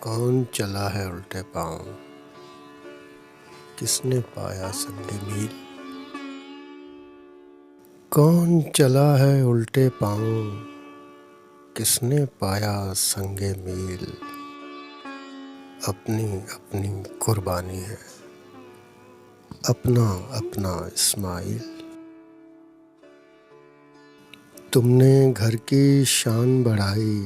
कौन चला है उल्टे पाँव, किसने पाया संगे मील। कौन चला है उल्टे पाँव, किसने पाया संगे मील। अपनी अपनी कुर्बानी है, अपना अपना इस्माइल। तुमने घर की शान बढ़ाई,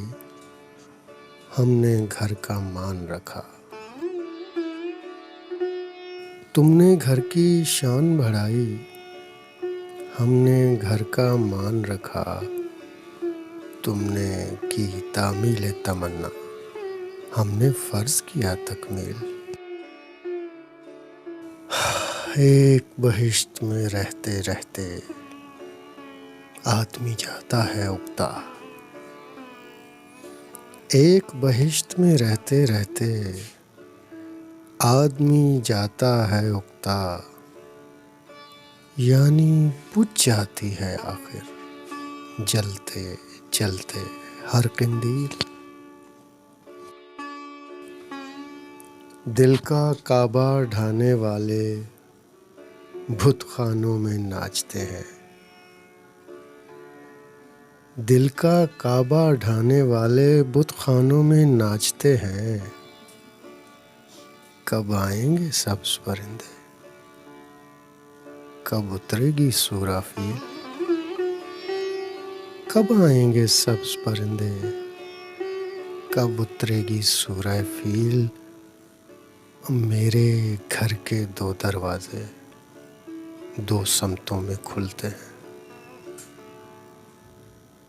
हमने घर का मान रखा। तुमने घर की शान बढ़ाई, हमने घर का मान रखा। तुमने की तामील तमन्ना, हमने फर्ज किया तकमील। एक बहिश्त में रहते रहते आदमी जाता है उगता। एक बहिश्त में रहते रहते आदमी जाता है उगता, यानी बुझ जाती है आखिर जलते जलते हर कंदील। दिल का काबा ढाने वाले बुत खानों में नाचते हैं। दिल का काबा ढाने वाले बुत खानों में नाचते हैं। कब आएंगे सब्ज़ परिंदे, कब उतरेगी सूराफील। कब आएंगे सब्ज़ परिंदे, कब उतरेगी सूराफील। मेरे घर के दो दरवाजे दो समतों में खुलते हैं।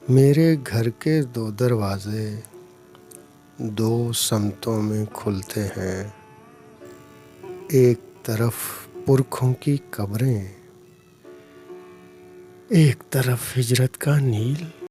मेरे घर के दो दरवाजे दो समतों में खुलते हैं। एक तरफ पुरखों की कब्रें, एक तरफ हिजरत का नील।